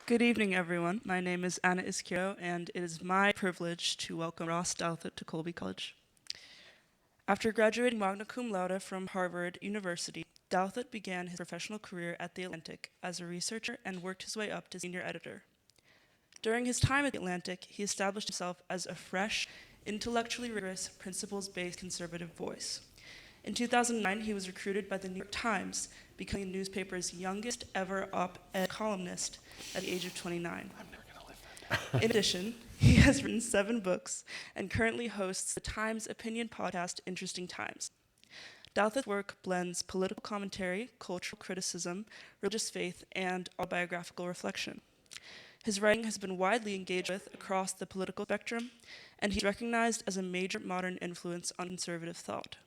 Good evening, everyone. My name is Anna Iskiro, and it is my privilege to welcome Ross Douthat to Colby College. After graduating magna cum laude from Harvard University, Douthat began his professional career at The Atlantic as a researcher and worked his way up to senior editor. During his time at The Atlantic, he established himself as a fresh, intellectually rigorous, principles-based conservative voice. In 2009, he was recruited by the New York Times, becoming the newspaper's youngest ever op-ed columnist at the age of 29. I'm never going to live that down. In addition, he has written 7 books and currently hosts the Times opinion podcast, Interesting Times. Douthat's work blends political commentary, cultural criticism, religious faith, and autobiographical reflection. His writing has been widely engaged with across the political spectrum, and he's recognized as a major modern influence on conservative thought.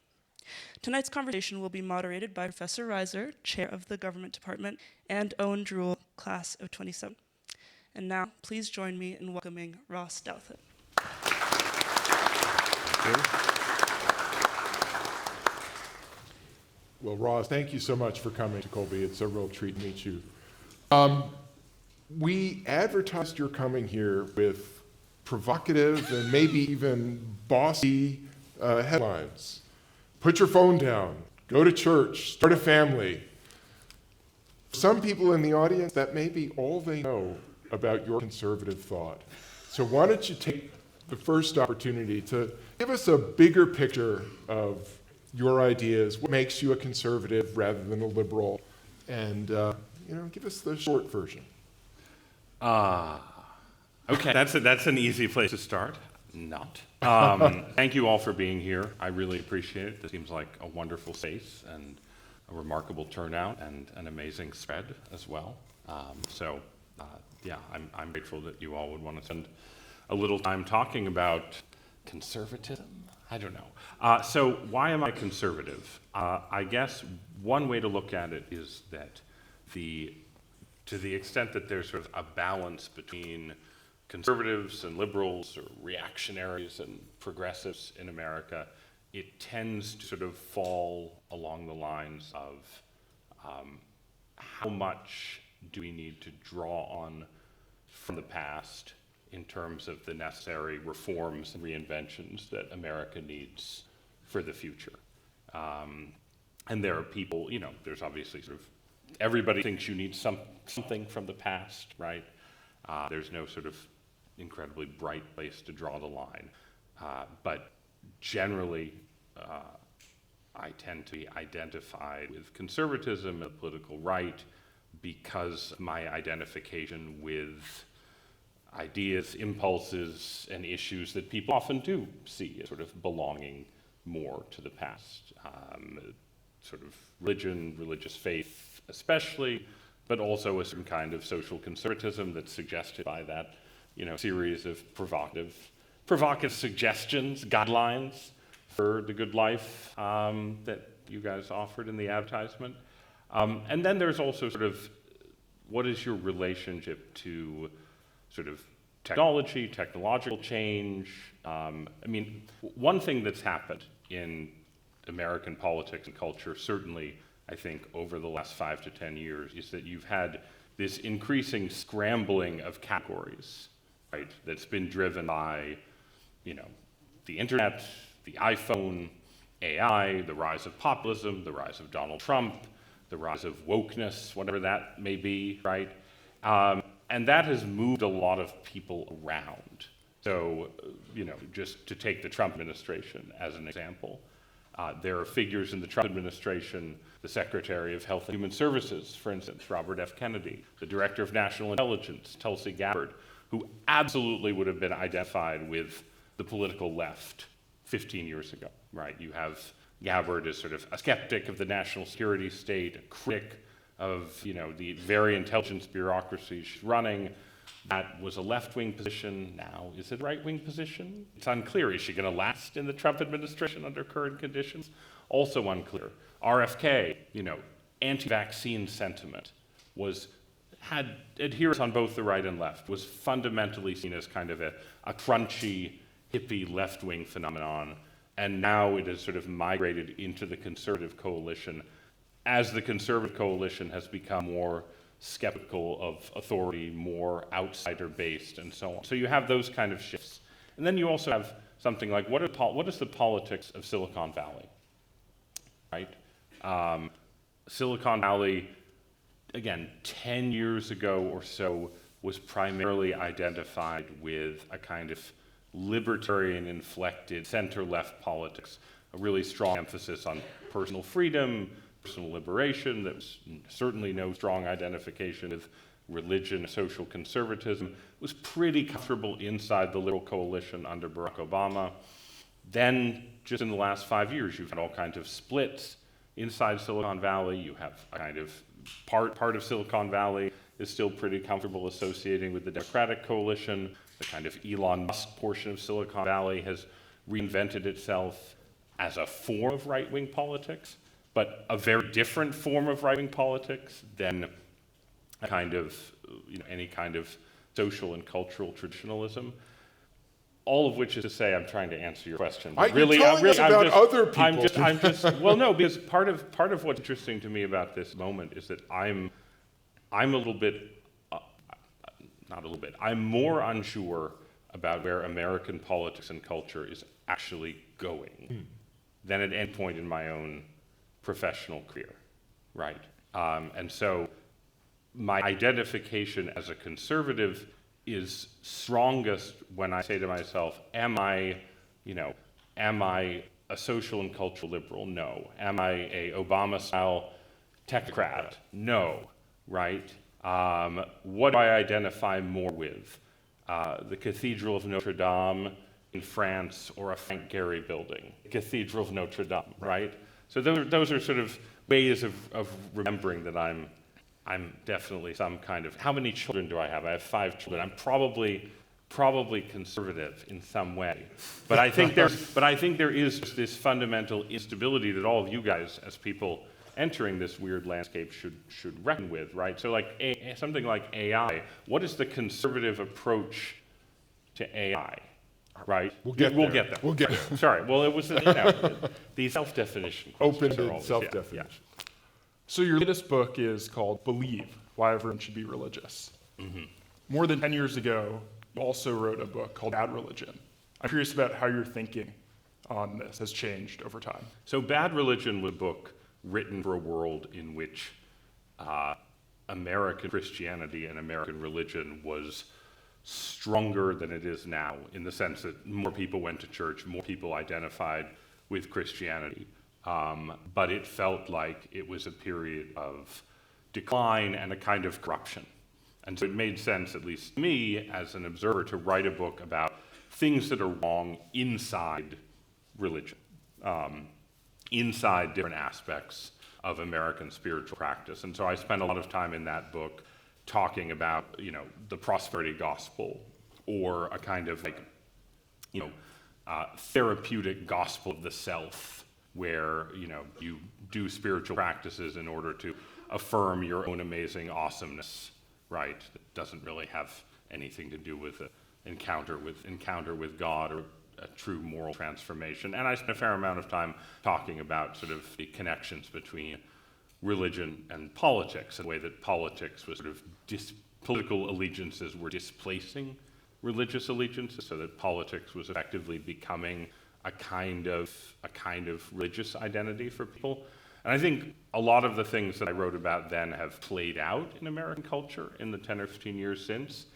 Tonight's conversation will be moderated by Professor Reiser, Chair of the Government Department, and Owen Druell, Class of 27. And now, please join me in welcoming Ross Douthat. Well, Ross, thank you so much for coming to Colby. It's a real treat to meet you. We advertised your coming here with provocative and maybe even bossy headlines. Put your phone down, go to church, start a family. Some people in the audience, that may be all they know about your conservative thought. So why don't you take the first opportunity to give us a bigger picture of your ideas, what makes you a conservative rather than a liberal, and give us the short version. Okay, that's an easy place to start. Not. Thank you all for being here. I really appreciate it. This seems like a wonderful space and a remarkable turnout and an amazing spread as well. I'm grateful that you all would want to spend a little time talking about conservatism. I don't know. So why am I conservative? I guess one way to look at it is that to the extent that there's sort of a balance between conservatives and liberals or reactionaries and progressives in America, it tends to sort of fall along the lines of how much do we need to draw on from the past in terms of the necessary reforms and reinventions that America needs for the future. And there are people, there's obviously sort of, everybody thinks you need something from the past, right? There's no sort of incredibly bright place to draw the line. But generally, I tend to be identified with conservatism and the political right because of my identification with ideas, impulses, and issues that people often do see as sort of belonging more to the past. Sort of religion, religious faith especially, but also a certain kind of social conservatism that's suggested by that series of provocative suggestions, guidelines for the good life that you guys offered in the advertisement. And then there's also sort of, what is your relationship to sort of technology, technological change? One thing that's happened in American politics and culture, certainly, I think, over the last 5 to 10 years, is that you've had this increasing scrambling of categories, right, that's been driven by, the internet, the iPhone, AI, the rise of populism, the rise of Donald Trump, the rise of wokeness, whatever that may be, right? And that has moved a lot of people around. So, just to take the Trump administration as an example, there are figures in the Trump administration, the Secretary of Health and Human Services, for instance, Robert F. Kennedy, the Director of National Intelligence, Tulsi Gabbard, who absolutely would have been identified with the political left 15 years ago, right? You have Gabbard as sort of a skeptic of the national security state, a critic of, the very intelligence bureaucracy she's running. That was a left-wing position. Now, is it a right-wing position? It's unclear. Is she going to last in the Trump administration under current conditions? Also unclear. RFK, anti-vaccine sentiment had adherents on both the right and left, was fundamentally seen as kind of a crunchy, hippie left-wing phenomenon, and now it has sort of migrated into the conservative coalition as the conservative coalition has become more skeptical of authority, more outsider-based, and so on. So you have those kind of shifts. And then you also have something like, what is the politics of Silicon Valley, right? Silicon Valley, again, 10 years ago or so, was primarily identified with a kind of libertarian-inflected center-left politics, a really strong emphasis on personal freedom, personal liberation. That was certainly no strong identification with religion, social conservatism. It was pretty comfortable inside the liberal coalition under Barack Obama. Then, just in the last 5 years, you've had all kinds of splits inside Silicon Valley. You have a kind of part of Silicon Valley is still pretty comfortable associating with the Democratic coalition. The kind of Elon Musk portion of Silicon Valley has reinvented itself as a form of right-wing politics, but a very different form of right-wing politics than a kind of, any kind of social and cultural traditionalism. All of which is to say, I'm trying to answer your question. But You're telling us about other people. Well, no, because part of what's interesting to me about this moment is that I'm a little bit, I'm more unsure about where American politics and culture is actually going than at any point in my own professional career, right? And so my identification as a conservative is strongest when I say to myself, am I a social and cultural liberal? No. Am I a Obama-style technocrat? No, right? What do I identify more with? The Cathedral of Notre Dame in France or a Frank Gehry building? Cathedral of Notre Dame, right? So those are sort of ways of remembering that I'm definitely some kind of, how many children do I have? I have 5 children. I'm probably conservative in some way. But I think there is this fundamental instability that all of you guys, as people entering this weird landscape, should reckon with, right? So like something like AI, what is the conservative approach to AI? Right? We'll get there. Sorry. Well, it was the self-definition. Open-ended self-definition. Yeah. So your latest book is called Believe, Why Everyone Should Be Religious. Mm-hmm. More than 10 years ago, you also wrote a book called Bad Religion. I'm curious about how your thinking on this has changed over time. So Bad Religion was a book written for a world in which American Christianity and American religion was stronger than it is now, in the sense that more people went to church, more people identified with Christianity. But it felt like it was a period of decline and a kind of corruption. And so it made sense, at least to me, as an observer, to write a book about things that are wrong inside religion, inside different aspects of American spiritual practice. And so I spent a lot of time in that book talking about, the prosperity gospel, or a kind of therapeutic gospel of the self, where you do spiritual practices in order to affirm your own amazing awesomeness, right? It doesn't really have anything to do with an encounter with God or a true moral transformation. And I spent a fair amount of time talking about sort of the connections between religion and politics, and the way that politics was sort of political allegiances were displacing religious allegiances, so that politics was effectively becoming a kind of religious identity for people. And I think a lot of the things that I wrote about then have played out in American culture in the 10 or 15 years since.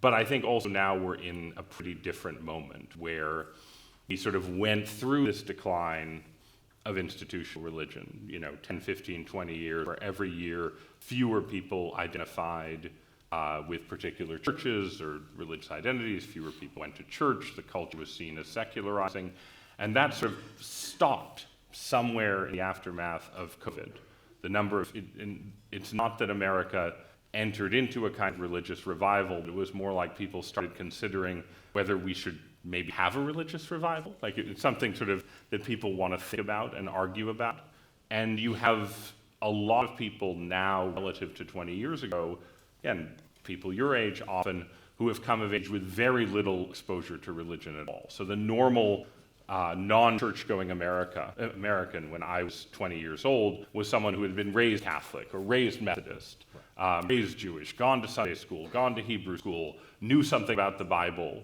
But I think also now we're in a pretty different moment where we sort of went through this decline of institutional religion, 10, 15, 20 years, where every year fewer people identified with particular churches or religious identities, fewer people went to church, the culture was seen as secularizing, and that sort of stopped somewhere in the aftermath of COVID. It's not that America entered into a kind of religious revival, but it was more like people started considering whether we should maybe have a religious revival. Like it's something sort of that people want to think about and argue about. And you have a lot of people now, relative to 20 years ago, again, people your age often, who have come of age with very little exposure to religion at all. So the normal non-church-going American when I was 20 years old was someone who had been raised Catholic or raised Methodist. raised Jewish, gone to Sunday school, gone to Hebrew school, knew something about the Bible,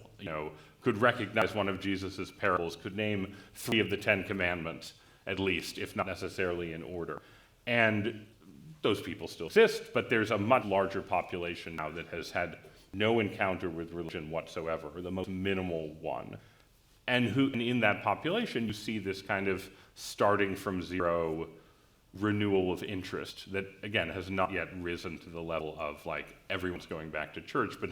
could recognize one of Jesus' parables, could name 3 of the 10 commandments, at least, if not necessarily in order. And those people still exist, but there's a much larger population now that has had no encounter with religion whatsoever, or the most minimal one. And in that population, you see this kind of starting from zero renewal of interest that, again, has not yet risen to the level of, like, everyone's going back to church, but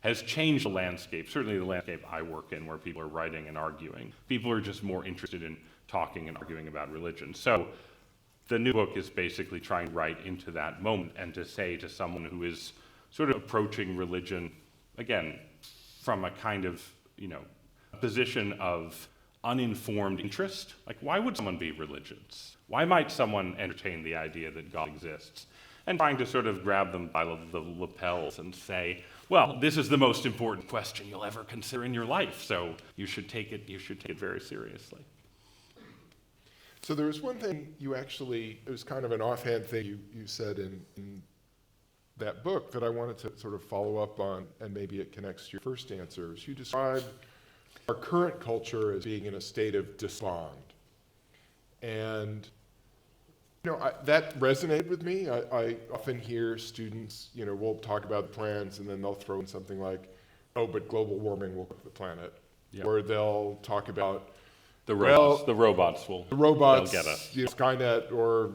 has changed the landscape, certainly the landscape I work in, where people are writing and arguing. People are just more interested in talking and arguing about religion. So the new book is basically trying to write into that moment and to say to someone who is sort of approaching religion, again, from a kind of, a position of uninformed interest. Like, why would someone be religious? Why might someone entertain the idea that God exists? And trying to sort of grab them by the lapels and say, well, this is the most important question you'll ever consider in your life, so you should take it very seriously. So there was one thing it was kind of an offhand thing you said in that book that I wanted to sort of follow up on, and maybe it connects to your first answer. You described our current culture as being in a state of despond. And that resonated with me. I often hear students, we'll talk about the plans, and then they'll throw in something like, oh, but global warming will cook the planet. Yep. Or they'll talk about the robots they'll get us. Skynet, or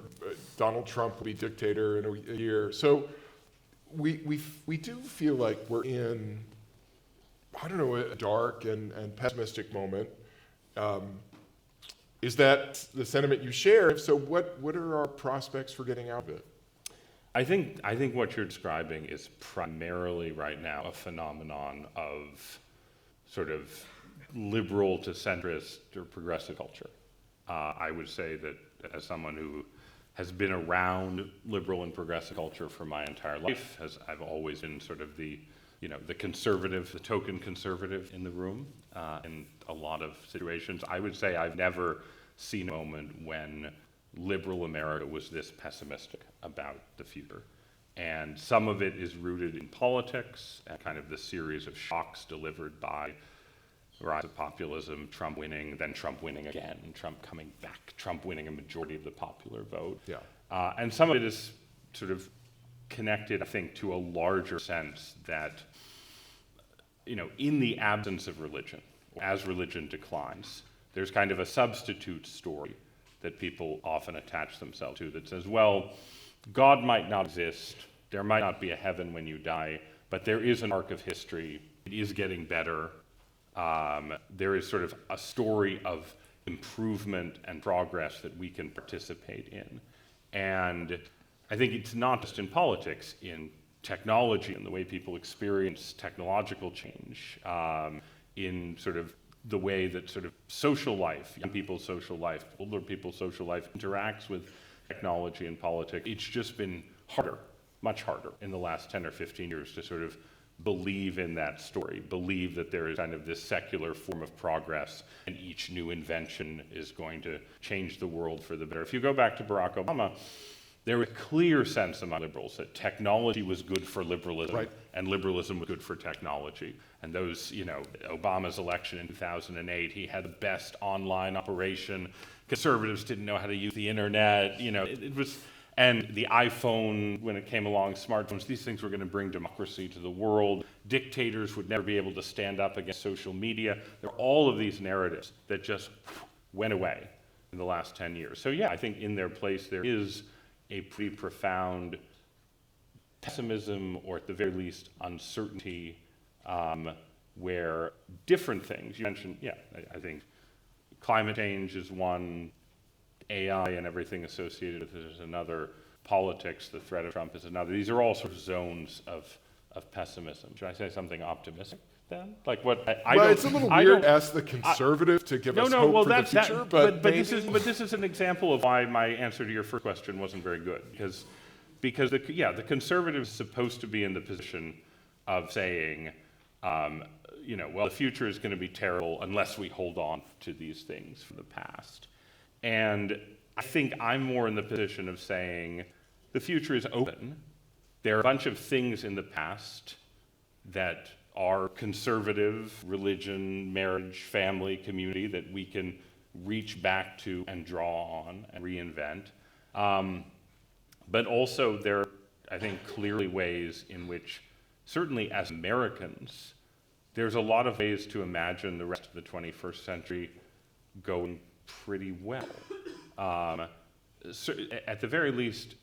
Donald Trump will be dictator in a year. So we do feel like we're in, a dark and pessimistic moment. Is that the sentiment you share? If so, what are our prospects for getting out of it? I think what you're describing is primarily right now a phenomenon of sort of liberal to centrist or progressive culture. I would say that as someone who has been around liberal and progressive culture for my entire life, I've always been sort of the conservative, the token conservative in the room in a lot of situations. I would say I've never seen a moment when liberal America was this pessimistic about the future. And some of it is rooted in politics and kind of the series of shocks delivered by rise of populism, Trump winning, then Trump winning again, and Trump coming back, Trump winning a majority of the popular vote. Yeah. And some of it is sort of connected, I think, to a larger sense that, in the absence of religion, as religion declines, there's kind of a substitute story that people often attach themselves to that says, well, God might not exist, there might not be a heaven when you die, but there is an arc of history, it is getting better. There is sort of a story of improvement and progress that we can participate in. And I think it's not just in politics, in technology and the way people experience technological change, in sort of the way that sort of social life, young people's social life, older people's social life interacts with technology and politics. It's just been harder, much harder in the last 10 or 15 years to sort of believe in that story, believe that there is kind of this secular form of progress and each new invention is going to change the world for the better. If you go back to Barack Obama, there was a clear sense among liberals that technology was good for liberalism, right, and liberalism was good for technology. And those, Obama's election in 2008, he had the best online operation. Conservatives didn't know how to use the internet, it was. And the iPhone, when it came along, smartphones, these things were going to bring democracy to the world. Dictators would never be able to stand up against social media. There are all of these narratives that just went away in the last 10 years. So yeah, I think in their place there is a pretty profound pessimism, or at the very least uncertainty, where different things, you mentioned, I think climate change is one, AI and everything associated with it is another, politics, the threat of Trump is another. These are all sort of zones of pessimism. Should I say something optimistic then? Like what? It's a little weird to ask the conservative to give us hope for the future, but this is an example of why my answer to your first question wasn't very good, because the conservative is supposed to be in the position of saying, the future is going to be terrible unless we hold on to these things from the past. And I think I'm more in the position of saying the future is open, there are a bunch of things in the past that are conservative, religion, marriage, family, community, that we can reach back to and draw on and reinvent. But also there are, I think, clearly ways in which, certainly as Americans, there's a lot of ways to imagine the rest of the 21st century going pretty well. So at the very least,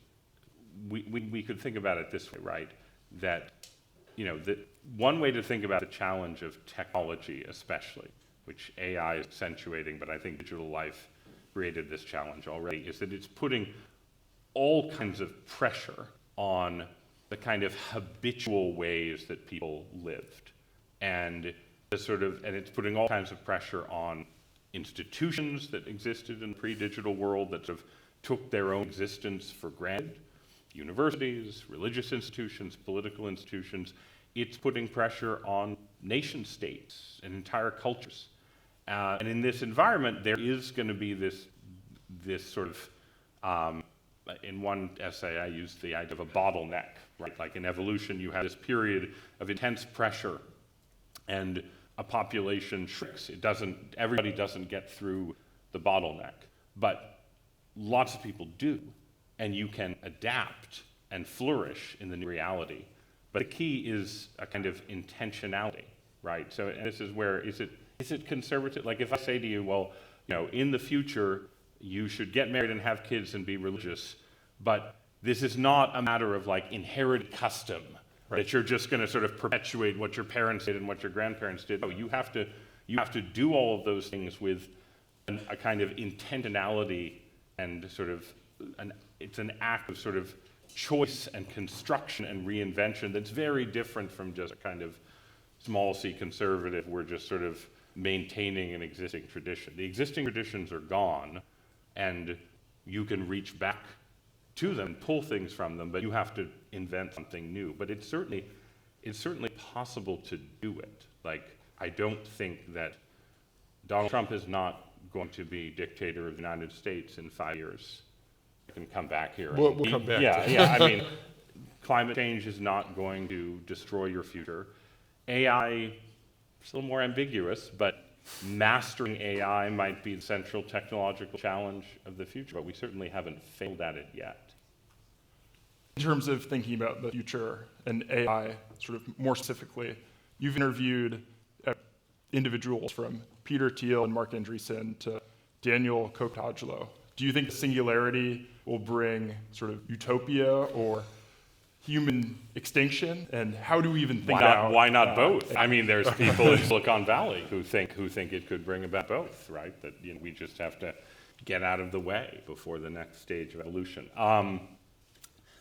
we could think about it this way, right? That, one way to think about the challenge of technology especially, which AI is accentuating, but I think digital life created this challenge already, is that it's putting all kinds of pressure on the kind of habitual ways that people lived. And it's putting all kinds of pressure on institutions that existed in the pre-digital world that sort of took their own existence for granted. Universities, religious institutions, political institutions. It's putting pressure on nation states and entire cultures. And in this environment, there is going to be this sort of, in one essay I used the idea of a bottleneck, right? Like in evolution, you have this period of intense pressure and a population shrinks. Everybody doesn't get through the bottleneck, but lots of people do, and you can adapt and flourish in the new reality. But the key is a kind of intentionality, right? So and this is where, is it conservative? Like if I say to you, well, in the future, you should get married and have kids and be religious, but this is not a matter of like inherited custom, right, that you're just going to sort of perpetuate what your parents did and what your grandparents did. No, you have to do all of those things with a kind of intentionality and sort of it's an act of sort of choice and construction and reinvention that's very different from just a kind of small c conservative. We're just sort of maintaining an existing tradition. The existing traditions are gone, and you can reach back to them, pull things from them, but you have to invent something new. But it's certainly possible to do it. Like, I don't think that Donald Trump is not going to be dictator of the United States in 5 years. I can come back here. We'll come back. Yeah. I mean, climate change is not going to destroy your future. AI, it's a little more ambiguous, but mastering AI might be the central technological challenge of the future, but we certainly haven't failed at it yet. In terms of thinking about the future and AI, sort of more specifically, you've interviewed individuals from Peter Thiel and Mark Andreessen to Daniel Kokotajlo. Do you think the singularity will bring sort of utopia or human extinction? And how do we even think about why not both? I mean, there's people in Silicon Valley who think it could bring about both, right? That we just have to get out of the way before the next stage of evolution.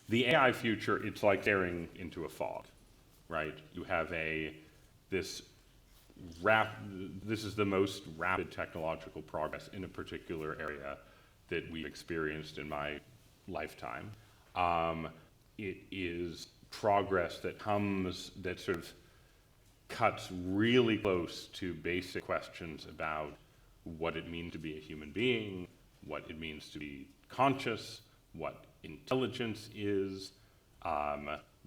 The AI future, it's like staring into a fog, right? You have this is the most rapid technological progress in a particular area that we've experienced in my lifetime. It is progress that sort of cuts really close to basic questions about what it means to be a human being, what it means to be conscious, what intelligence is,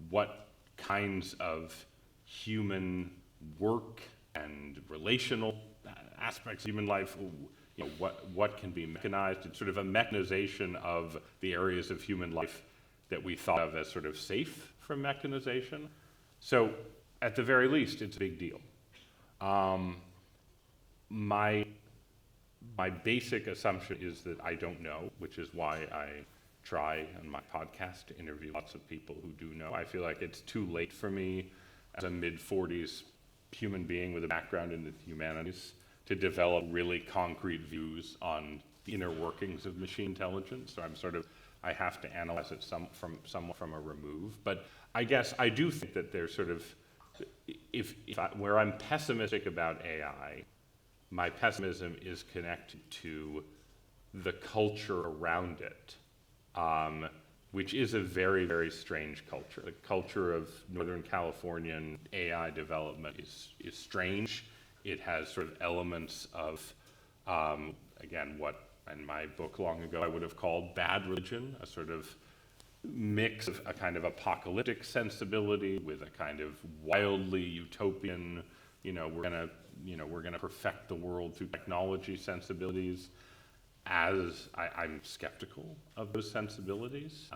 what kinds of human work and relational aspects of human life, what can be mechanized. It's sort of a mechanization of the areas of human life that we thought of as sort of safe from mechanization. So at the very least, it's a big deal. My basic assumption is that I don't know, which is why I try on my podcast to interview lots of people who do know. I feel like it's too late for me as a mid-40s human being with a background in the humanities to develop really concrete views on the inner workings of machine intelligence. So I have to analyze it somewhat from a remove. But I guess I do think that there's sort of, where I'm pessimistic about AI, my pessimism is connected to the culture around it, which is a very, very strange culture. The culture of Northern Californian AI development is strange. It has sort of elements of, again, what in my book long ago I would have called bad religion, a sort of mix of a kind of apocalyptic sensibility with a kind of wildly utopian, we're gonna perfect the world through technology sensibilities. I'm skeptical of those sensibilities.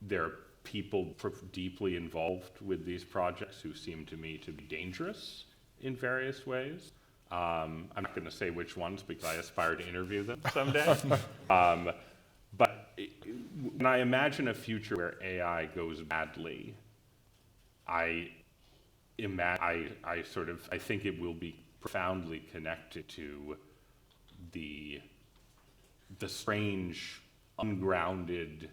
There are people deeply involved with these projects who seem to me to be dangerous in various ways. I'm not going to say which ones because I aspire to interview them someday. But when I imagine a future where AI goes badly, I think it will be profoundly connected to the strange, ungrounded,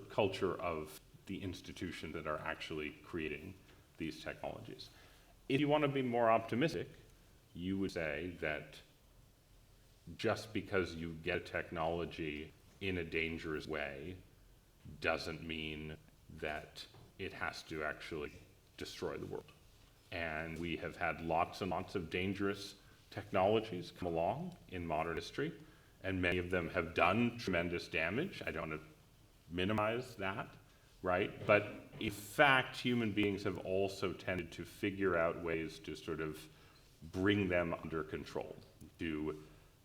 culture of the institutions that are actually creating these technologies. If you want to be more optimistic, you would say that just because you get technology in a dangerous way doesn't mean that it has to actually destroy the world. And we have had lots and lots of dangerous technologies come along in modern history, and many of them have done tremendous damage. I don't want to minimize that, right? But in fact, human beings have also tended to figure out ways to sort of bring them under control, to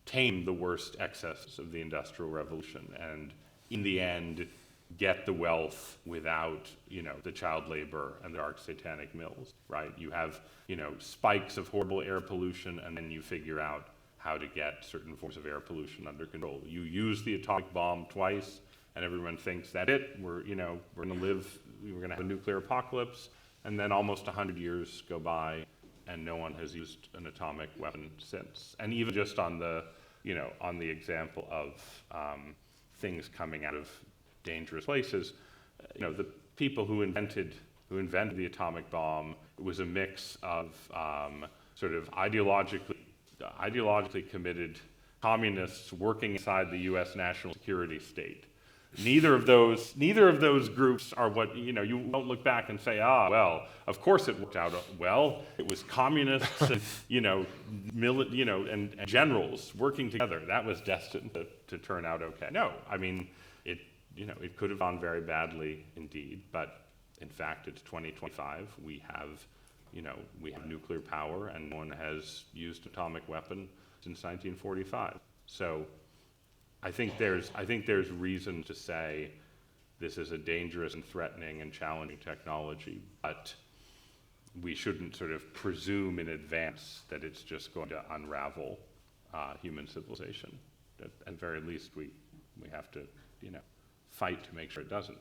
tame the worst excesses of the Industrial Revolution, and in the end, get the wealth without, the child labor and the dark satanic mills, right? You have, spikes of horrible air pollution, and then you figure out how to get certain forms of air pollution under control. You use the atomic bomb twice, and everyone thinks that's it. We're going to have a nuclear apocalypse, and then almost 100 years go by, and no one has used an atomic weapon since. And even just on the example of things coming out of dangerous places, the people who invented the atomic bomb, it was a mix of sort of ideologically committed communists working inside the U.S. national security state. Neither of those groups are what, you don't look back and say, well, of course it worked out well. It was communists and, and generals working together. That was destined to turn out okay. No, I mean, it could have gone very badly indeed, but in fact, it's 2025. We have nuclear power, and no one has used atomic weapon since 1945. So I think there's reason to say this is a dangerous and threatening and challenging technology, but we shouldn't sort of presume in advance that it's just going to unravel human civilization. At the very least, we have to, fight to make sure it doesn't.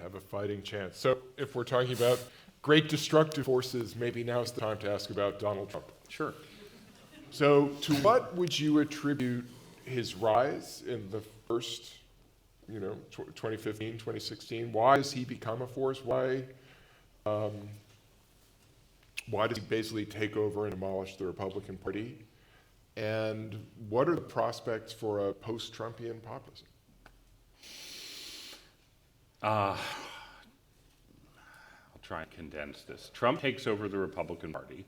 Have a fighting chance. So if we're talking about great destructive forces, maybe now's the time to ask about Donald Trump. Sure. So to what would you attribute his rise in the first, 2015, 2016? Why has he become a force? Why does he basically take over and demolish the Republican Party? And what are the prospects for a post-Trumpian populism? I'll try and condense this. Trump takes over the Republican Party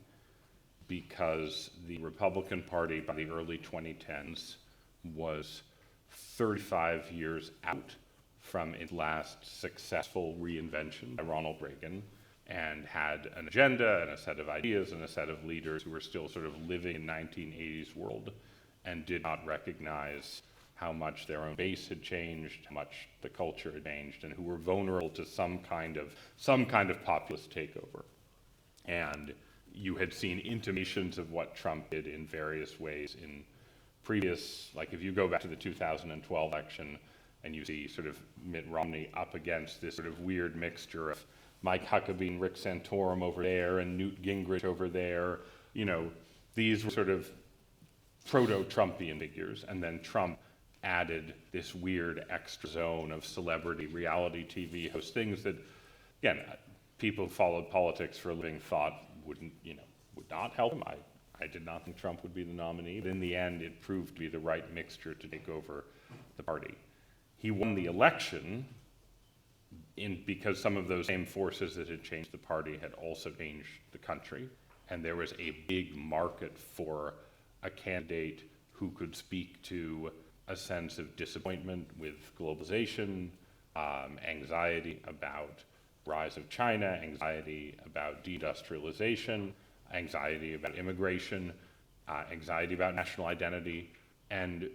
because the Republican Party by the early 2010s was 35 years out from its last successful reinvention by Ronald Reagan, and had an agenda and a set of ideas and a set of leaders who were still sort of living in 1980s world and did not recognize how much their own base had changed, how much the culture had changed, and who were vulnerable to some kind of populist takeover. And you had seen intimations of what Trump did in various ways in previous, like if you go back to the 2012 election and you see sort of Mitt Romney up against this sort of weird mixture of Mike Huckabee and Rick Santorum over there and Newt Gingrich over there, these were sort of proto-Trumpian figures, and then Trump added this weird extra zone of celebrity reality TV hosts, things that, again, people who followed politics for a living thought would not help him. I did not think Trump would be the nominee, but in the end, it proved to be the right mixture to take over the party. He won the election because some of those same forces that had changed the party had also changed the country, and there was a big market for a candidate who could speak to a sense of disappointment with globalization, anxiety about rise of China, anxiety about deindustrialization, anxiety about immigration, anxiety about national identity. And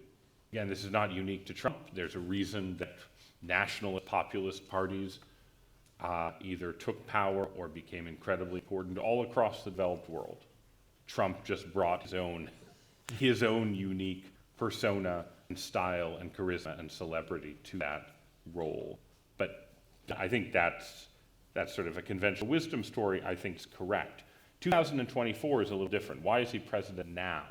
again, this is not unique to Trump. There's a reason that nationalist populist parties either took power or became incredibly important all across the developed world. Trump just brought his own unique persona and style and charisma and celebrity to that role. But I think that's sort of a conventional wisdom story, I think is correct. 2024 is a little different. Why is he president now?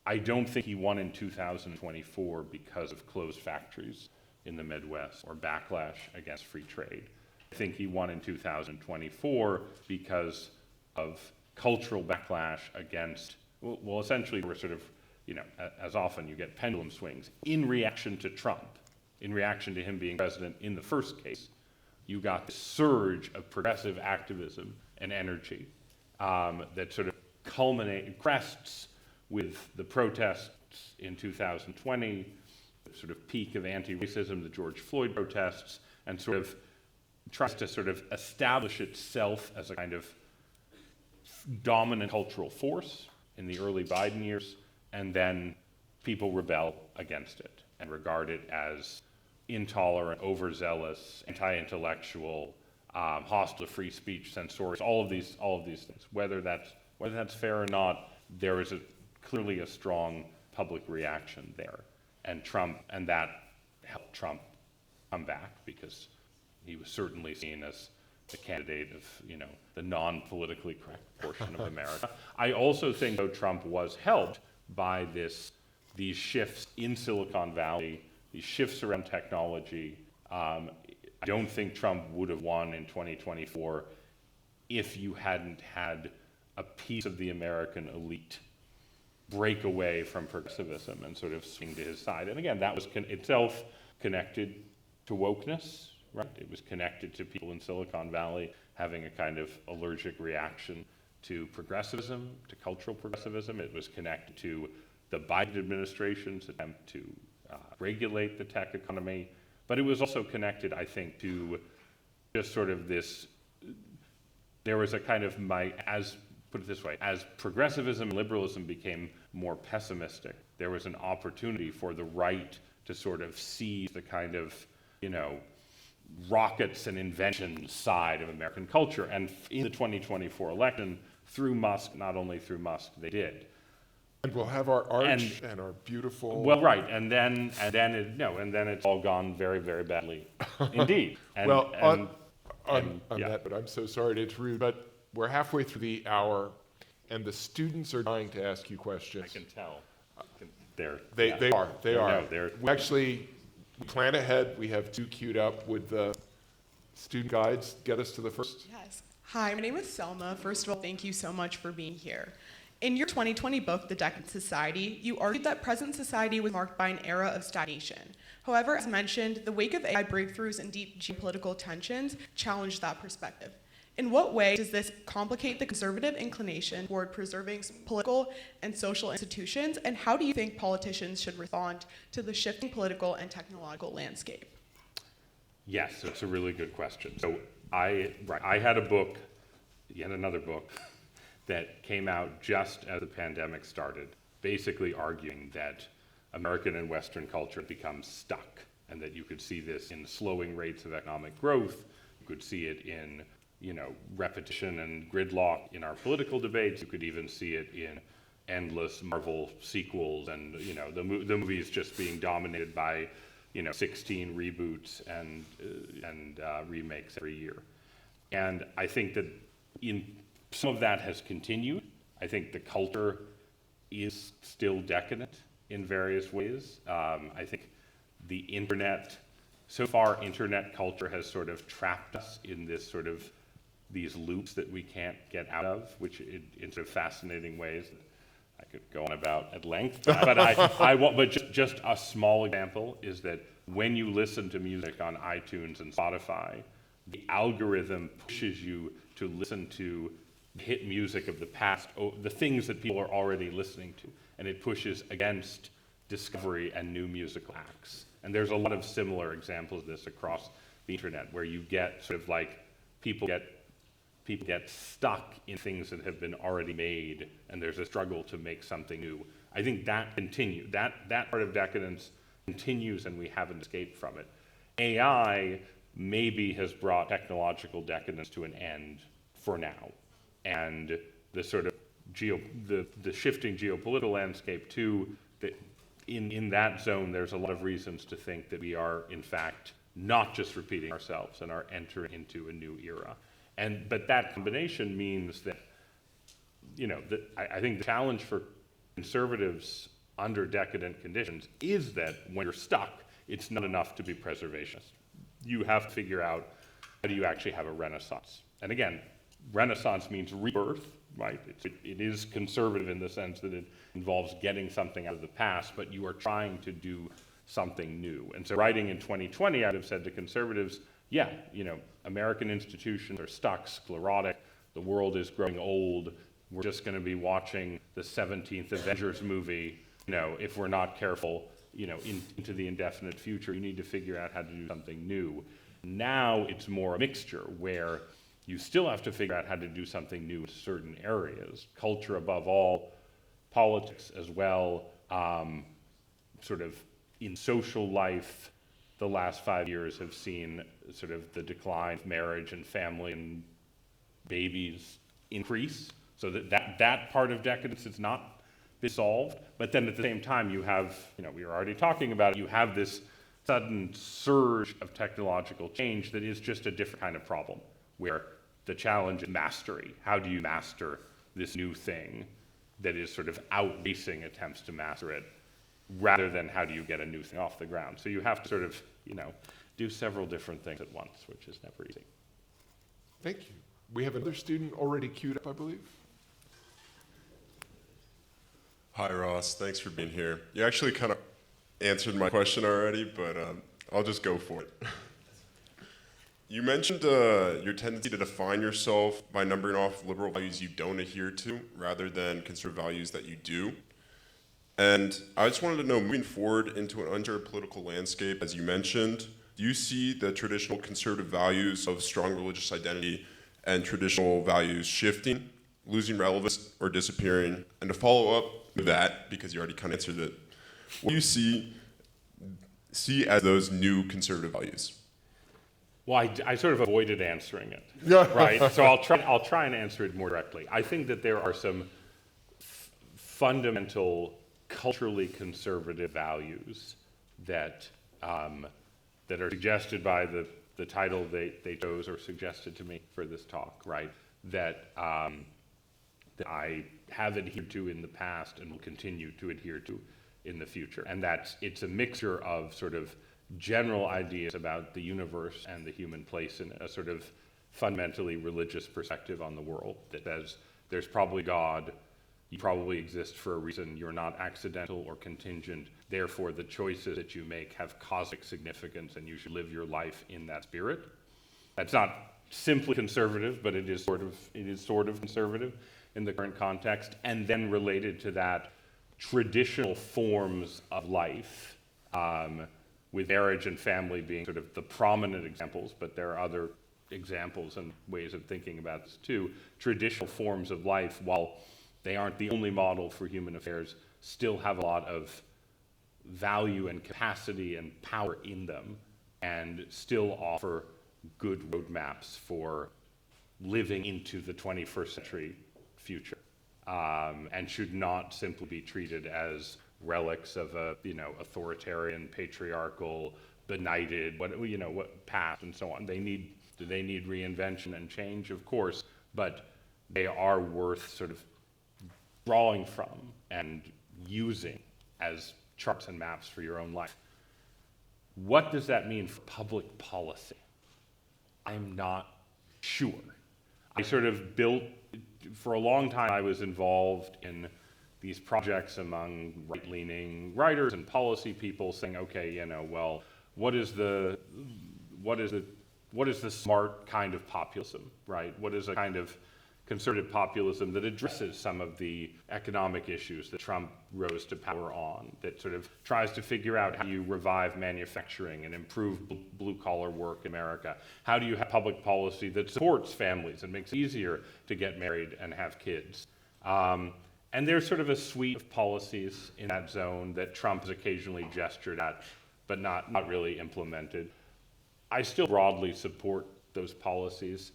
I don't think he won in 2024 because of closed factories in the Midwest or backlash against free trade. I think he won in 2024 because of cultural backlash against, well, essentially we're sort of, as often you get pendulum swings. In reaction to Trump, in reaction to him being president in the first case, you got this surge of progressive activism and energy that sort of crests with the protests in 2020, the sort of peak of anti-racism, the George Floyd protests, and sort of tries to sort of establish itself as a kind of dominant cultural force in the early Biden years, and then people rebel against it and regard it as intolerant, overzealous, anti-intellectual, hostile to free speech, censorious, all of these things. Whether that's fair or not, there is clearly a strong public reaction there, and that helped Trump come back because he was certainly seen as the candidate of the non-politically correct portion of America. I also think, though, Trump was helped by these shifts in Silicon Valley, these shifts around technology. I don't think Trump would have won in 2024 if you hadn't had a piece of the American elite break away from progressivism and sort of swing to his side. And again, that was itself connected to wokeness, right? It was connected to people in Silicon Valley having a kind of allergic reaction to progressivism, to cultural progressivism. It was connected to the Biden administration's attempt to regulate the tech economy. But it was also connected, I think, to just sort of this, there was a kind of put it this way, as progressivism and liberalism became more pessimistic, there was an opportunity for the right to sort of seize the kind of, rockets and invention side of American culture. And in the 2024 election, through Musk, not only through Musk, they did. And we'll have our arch and our beautiful. Well, right, and then it's all gone very, very badly, indeed. On that, but I'm so sorry to intrude, but we're halfway through the hour, and the students are dying to ask you questions. I can tell. They are. No, We actually plan ahead. We have two queued up with the student guides. Get us to the first. Yes. Hi, my name is Selma. First of all, thank you so much for being here. In your 2020 book, The Decadent Society, you argued that present society was marked by an era of stagnation. However, as mentioned, the wake of AI breakthroughs and deep geopolitical tensions challenged that perspective. In what way does this complicate the conservative inclination toward preserving political and social institutions, and how do you think politicians should respond to the shifting political and technological landscape? Yes, it's a really good question. So I had a book, yet another book, that came out just as the pandemic started, basically arguing that American and Western culture had become stuck, and that you could see this in slowing rates of economic growth. You could see it in repetition and gridlock in our political debates. You could even see it in endless Marvel sequels and the movies just being dominated by 16 reboots and remakes every year. And I think that some of that has continued. I think the culture is still decadent in various ways. I think the internet, so far internet culture has sort of trapped us in this sort of these loops that we can't get out of, which in sort of fascinating ways that I could go on about at length. But just a small example is that when you listen to music on iTunes and Spotify, the algorithm pushes you to listen to hit music of the past, the things that people are already listening to, and it pushes against discovery and new musical acts. And there's a lot of similar examples of this across the internet, where you get sort of like people get stuck in things that have been already made, and there's a struggle to make something new. I think that that part of decadence continues, and we haven't escaped from it. AI maybe has brought technological decadence to an end for now, and the sort of the shifting geopolitical landscape too, that in that zone there's a lot of reasons to think that we are in fact not just repeating ourselves and are entering into a new era. But that combination means that, I think the challenge for conservatives under decadent conditions is that when you're stuck, it's not enough to be preservationist. You have to figure out, how do you actually have a renaissance? And again, renaissance means rebirth, right? It is conservative in the sense that it involves getting something out of the past, but you are trying to do something new. And so writing in 2020, I'd have said to conservatives, yeah, American institutions are stuck, sclerotic, the world is growing old, we're just going to be watching the 17th Avengers movie, if we're not careful, into the indefinite future. You need to figure out how to do something new. Now it's more a mixture where you still have to figure out how to do something new in certain areas, culture above all, politics as well, sort of in social life. The last 5 years have seen sort of the decline of marriage and family and babies increase, so that part of decadence is not been solved. But then at the same time, you have, we were already talking about it, you have this sudden surge of technological change that is just a different kind of problem, where the challenge is mastery. How do you master this new thing that is sort of outracing attempts to master it, rather than how do you get a new thing off the ground? So you have to sort of, do several different things at once, which is never easy. Thank you. We have another student already queued up, I believe. Hi, Ross. Thanks for being here. You actually kind of answered my question already, but I'll just go for it. You mentioned your tendency to define yourself by numbering off liberal values you don't adhere to, rather than conservative values that you do. And I just wanted to know, moving forward into an unsure political landscape, as you mentioned, do you see the traditional conservative values of strong religious identity and traditional values shifting, losing relevance, or disappearing? And to follow up with that, because you already kind of answered it, what do you see as those new conservative values? Well, I sort of avoided answering it, Yeah. right? So I'll try and answer it more directly. I think that there are some fundamental culturally conservative values that are suggested by the title they chose or suggested to me for this talk, right? That I have adhered to in the past and will continue to adhere to in the future. And it's a mixture of sort of general ideas about the universe and the human place in a sort of fundamentally religious perspective on the world that says there's probably God, you probably exist for a reason, you're not accidental or contingent, therefore the choices that you make have cosmic significance and you should live your life in that spirit. That's not simply conservative, but it is sort of conservative in the current context. And then related to that, traditional forms of life, with marriage and family being sort of the prominent examples, but there are other examples and ways of thinking about this too. Traditional forms of life, while they aren't the only model for human affairs, still have a lot of value and capacity and power in them, and still offer good roadmaps for living into the 21st century future, and should not simply be treated as relics of a authoritarian, patriarchal, benighted, what past and so on. Do they need reinvention and change? Of course, but they are worth sort of drawing from and using as charts and maps for your own life. What does that mean for public policy? I'm not sure. I sort of built, for a long time I was involved in these projects among right-leaning writers and policy people saying, okay, well, what is the smart kind of populism, right? What is a kind of conservative populism that addresses some of the economic issues that Trump rose to power on, that sort of tries to figure out how you revive manufacturing and improve blue-collar work in America. How do you have public policy that supports families and makes it easier to get married and have kids? And there's sort of a suite of policies in that zone that Trump has occasionally gestured at, but not really implemented. I still broadly support those policies.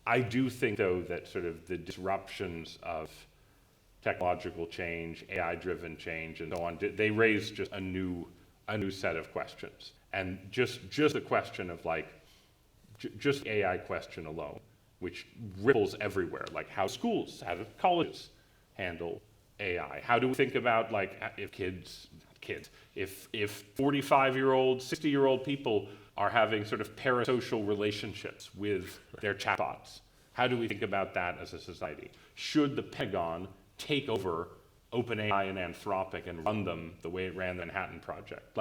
I do think, though, that sort of the disruptions of technological change, AI-driven change, and so on, they raise just a new set of questions. And just the question of just the AI question alone, which ripples everywhere, like how schools, how do colleges handle AI? How do we think about if 45-year-old, 60-year-old people are having sort of parasocial relationships with their chatbots? How do we think about that as a society? Should the Pentagon take over OpenAI and Anthropic and run them the way it ran the Manhattan Project?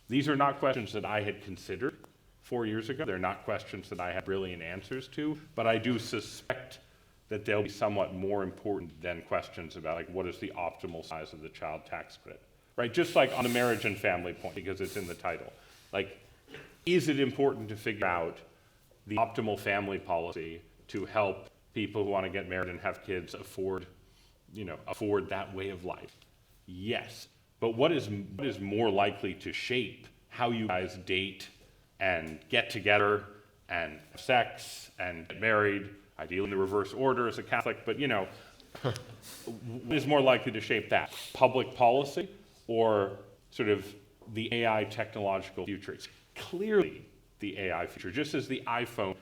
These are not questions that I had considered 4 years ago. They're not questions that I have brilliant answers to, but I do suspect that they'll be somewhat more important than questions about what is the optimal size of the child tax credit, right? Just like on the marriage and family point, because it's in the title. Is it important to figure out the optimal family policy to help people who want to get married and have kids afford that way of life? Yes. But what is more likely to shape how you guys date and get together and have sex and get married, ideally in the reverse order as a Catholic, but what is more likely to shape that? Public policy or sort of the AI technological future? It's clearly the AI future, just as the iPhone,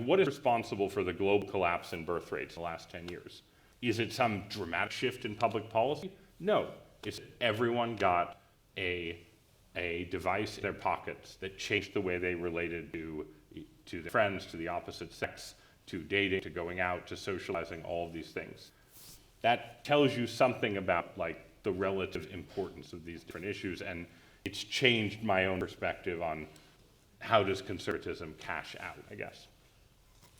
what is responsible for the global collapse in birth rates in the last 10 years? Is it some dramatic shift in public policy? No. It's everyone got a device in their pockets that changed the way they related to their friends, to the opposite sex, to dating, to going out, to socializing, all of these things. That tells you something about the relative importance of these different issues, and it's changed my own perspective on how does conservatism cash out, I guess.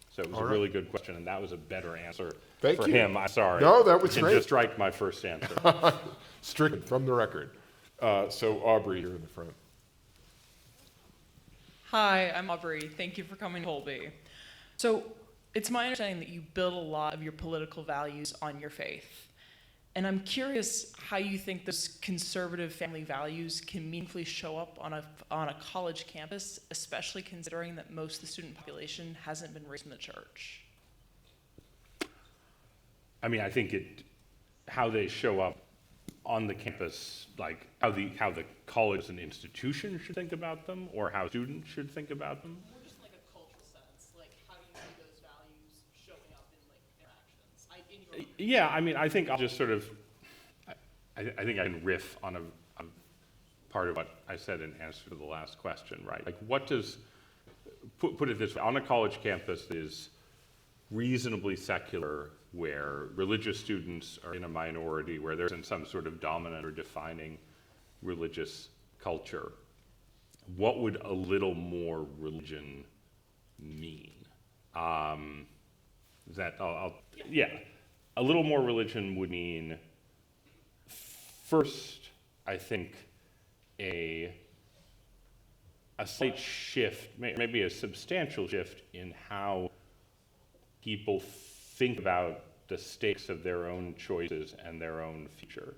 So it was a really good question, and that was a better answer for him. I'm sorry. No, that was great. Just strike my first answer. Stricken from the record. So Aubrey here in the front. Hi, I'm Aubrey. Thank you for coming to Holby. So it's my understanding that you build a lot of your political values on your faith. And I'm curious how you think those conservative family values can meaningfully show up on a college campus, especially considering that most of the student population hasn't been raised in the church. I mean, I think how they show up on the campus, how the college as an institution should think about them, or how students should think about them. More just a cultural sense, how do you see those values showing up in interactions? Yeah, I mean, I think I'll just sort of, I think I can riff on a part of what I said in answer to the last question, right? What does, put it this way, on a college campus that is reasonably secular, where religious students are in a minority, where there isn't some sort of dominant or defining religious culture, what would a little more religion mean? A little more religion would mean, first, I think, a slight shift, maybe a substantial shift in how people think about the stakes of their own choices and their own future.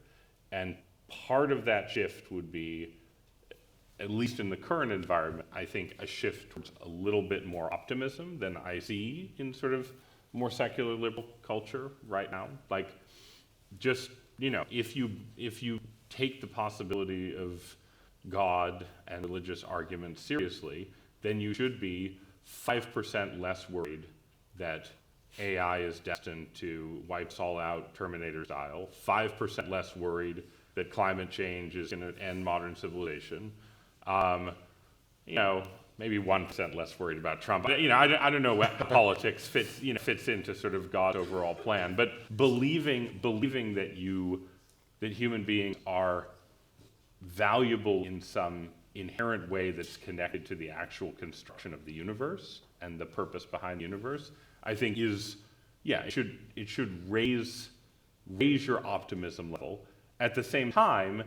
And part of that shift would be, at least in the current environment, I think a shift towards a little bit more optimism than I see in sort of more secular liberal culture right now. If you take the possibility of God and religious arguments seriously, then you should be 5% less worried that AI is destined to wipe us all out, Terminator style, 5% less worried that climate change is going to end modern civilization, maybe 1% less worried about Trump. I don't know what politics fits into sort of God's overall plan, but believing that human beings are valuable in some inherent way that's connected to the actual construction of the universe and the purpose behind the universe, I think is yeah, it should raise your optimism level. At the same time,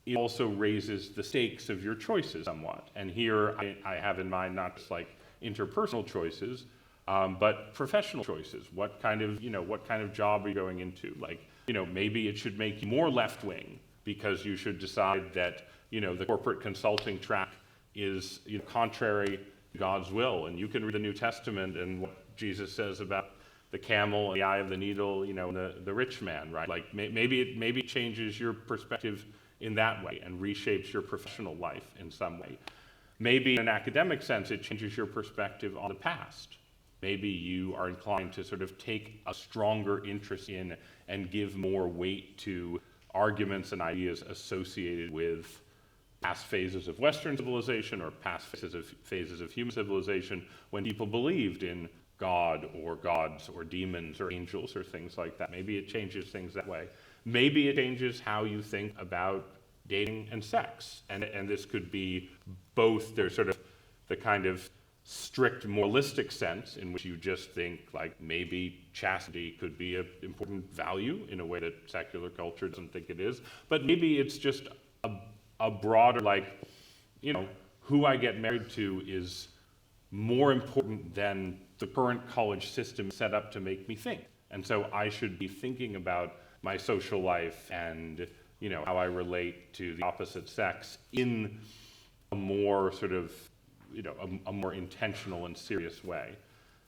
it also raises the stakes of your choices somewhat. And here I have in mind not just like interpersonal choices, but professional choices. What kind of job are you going into? Like, maybe it should make you more left-wing because you should decide that, the corporate consulting track is contrary to God's will. And you can read the New Testament and what Jesus says about the camel and the eye of the needle, and the rich man, right? Like maybe it changes your perspective in that way and reshapes your professional life in some way. Maybe in an academic sense, it changes your perspective on the past. Maybe you are inclined to sort of take a stronger interest in and give more weight to arguments and ideas associated with past phases of Western civilization or past phases of human civilization when people believed in God or gods or demons or angels or things like that. Maybe it changes things that way. Maybe it changes how you think about dating and sex. And this could be both, there's sort of the kind of strict moralistic sense in which you just think like maybe chastity could be an important value in a way that secular culture doesn't think it is. But maybe it's just a broader, like, who I get married to is more important than the current college system set up to make me think. And so I should be thinking about my social life and, how I relate to the opposite sex in a more sort of, a more intentional and serious way.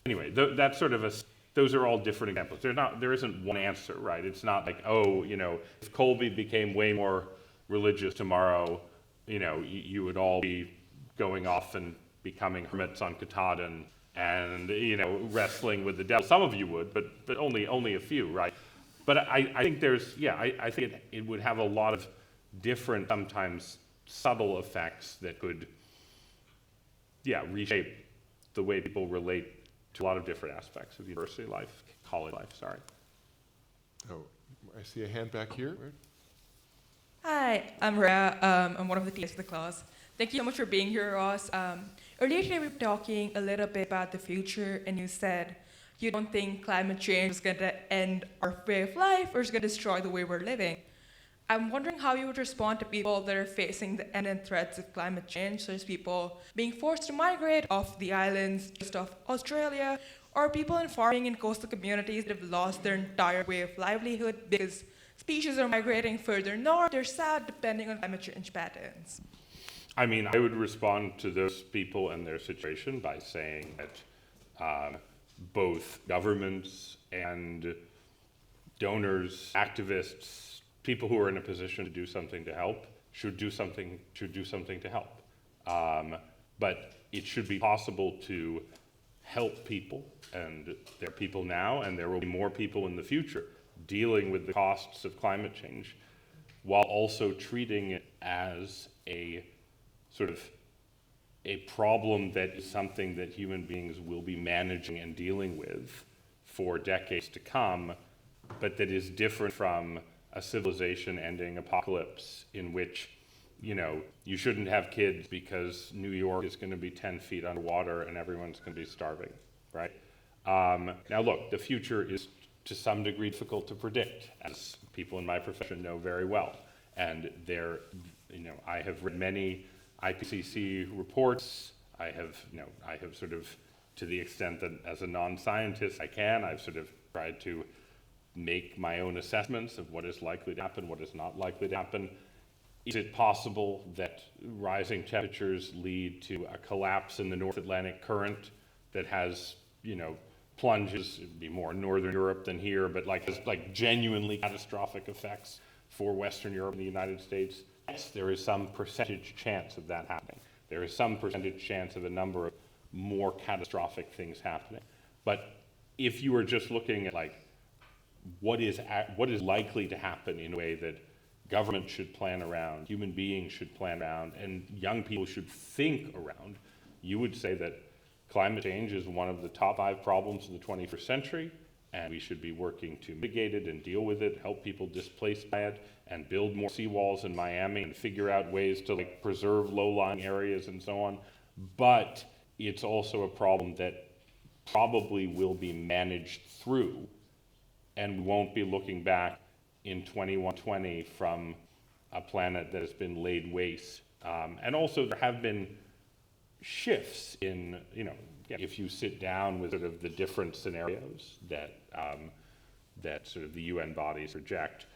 Anyway, that's sort of those are all different examples. There isn't one answer, right? It's not like, if Colby became way more religious tomorrow, you would all be going off and becoming hermits on Katahdin and wrestling with the devil. Some of you would, but only a few, right? But I think I think it would have a lot of different, sometimes subtle effects that could, reshape the way people relate to a lot of different aspects of university life, college life, sorry. Oh, I see a hand back here. Hi, I'm Rhea. I'm one of the teachers of the class. Thank you so much for being here, Ross. Earlier today we were talking a little bit about the future, and you said you don't think climate change is going to end our way of life or is going to destroy the way we're living. I'm wondering how you would respond to people that are facing the imminent threats of climate change, such as people being forced to migrate off the islands just off Australia, or people in farming and coastal communities that have lost their entire way of livelihood because species are migrating further north or south depending on climate change patterns. I mean, I would respond to those people and their situation by saying that both governments and donors, activists, people who are in a position to do something to help should do something to help. But it should be possible to help people, and there are people now, and there will be more people in the future dealing with the costs of climate change, while also treating it as a sort of a problem that is something that human beings will be managing and dealing with for decades to come, but that is different from a civilization-ending apocalypse in which, you shouldn't have kids because New York is going to be 10 feet underwater and everyone's going to be starving, right? Now look, the future is to some degree difficult to predict, as people in my profession know very well. And I have read many IPCC reports. I have sort of, to the extent that as a non-scientist I've sort of tried to make my own assessments of what is likely to happen, what is not likely to happen. Is it possible that rising temperatures lead to a collapse in the North Atlantic current that has, plunges, it'd be more Northern Europe than here, but has genuinely catastrophic effects for Western Europe and the United States? Yes, there is some percentage chance of that happening. There is some percentage chance of a number of more catastrophic things happening. But if you are just looking at what is likely to happen in a way that government should plan around, human beings should plan around, and young people should think around, you would say that climate change is one of the top 5 problems of the 21st century, and we should be working to mitigate it and deal with it, help people displaced by it, and build more seawalls in Miami and figure out ways to preserve low-lying areas and so on. But it's also a problem that probably will be managed through, and we won't be looking back in 2120 from a planet that has been laid waste. And also there have been shifts in, if you sit down with sort of the different scenarios that sort of the UN bodies reject,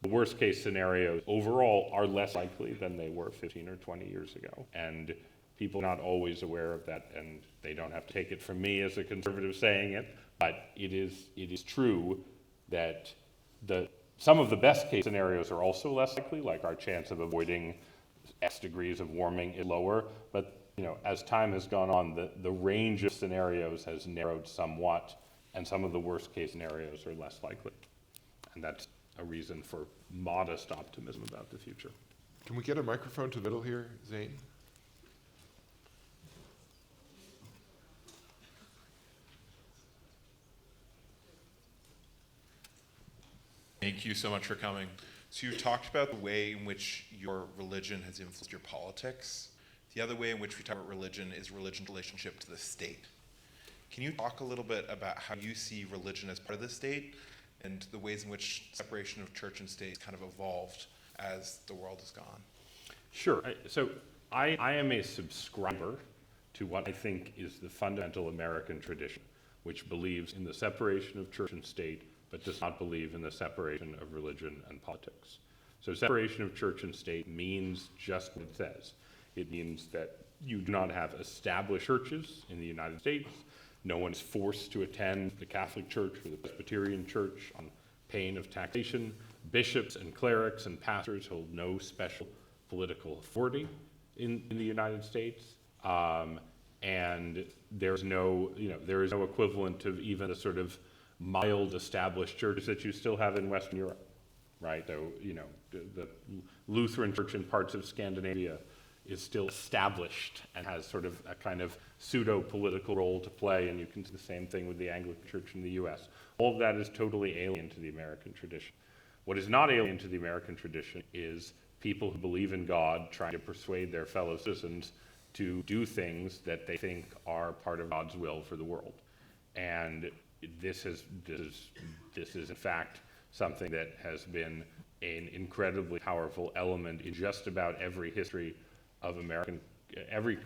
the worst case scenarios overall are less likely than they were 15 or 20 years ago. And people are not always aware of that, and they don't have to take it from me as a conservative saying it, but it is true that some of the best case scenarios are also less likely, like our chance of avoiding X degrees of warming is lower, but as time has gone on, the range of scenarios has narrowed somewhat, and some of the worst case scenarios are less likely. And that's a reason for modest optimism about the future. Can we get a microphone to the middle here, Zane? Thank you so much for coming. So you talked about the way in which your religion has influenced your politics. The other way in which we talk about religion is religion's relationship to the state. Can you talk a little bit about how you see religion as part of the state and the ways in which separation of church and state kind of evolved as the world has gone? Sure. So I am a subscriber to what I think is the fundamental American tradition, which believes in the separation of church and state, but does not believe in the separation of religion and politics. So separation of church and state means just what it says. It means that you do not have established churches in the United States. No one is forced to attend the Catholic Church or the Presbyterian Church on pain of taxation. Bishops and clerics and pastors hold no special political authority in the United States. And there is no equivalent of even the sort of mild established churches that you still have in Western Europe, right? Though, the Lutheran Church in parts of Scandinavia is still established and has sort of a kind of pseudo-political role to play, and you can see the same thing with the Anglican Church in the US. All of that is totally alien to the American tradition. What is not alien to the American tradition is people who believe in God trying to persuade their fellow citizens to do things that they think are part of God's will for the world. And this is in fact something that has been an incredibly powerful element in just about every history of American, every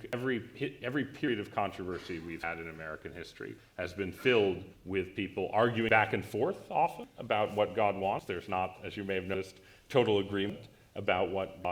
period of controversy we've had in American history has been filled with people arguing back and forth often about what God wants. There's not, as you may have noticed, total agreement about what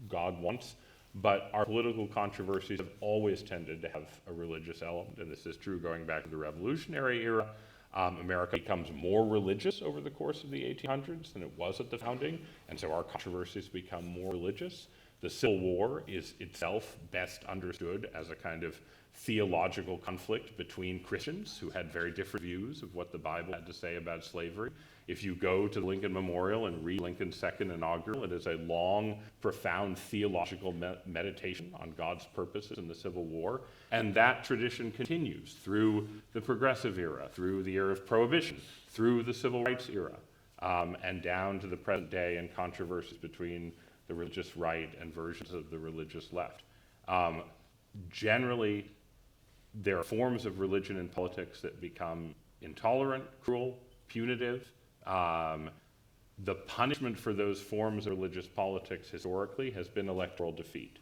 God wants, but our political controversies have always tended to have a religious element, and this is true going back to the Revolutionary era. America becomes more religious over the course of the 1800s than it was at the founding, and so our controversies become more religious. The Civil War is itself best understood as a kind of theological conflict between Christians who had very different views of what the Bible had to say about slavery. If you go to the Lincoln Memorial and read Lincoln's second inaugural, it is a long, profound theological meditation on God's purposes in the Civil War. And that tradition continues through the Progressive era, through the era of Prohibition, through the Civil Rights era, and down to the present day and controversies between the religious right and versions of the religious left. Generally, there are forms of religion and politics that become intolerant, cruel, punitive. The punishment for those forms of religious politics historically has been electoral defeat.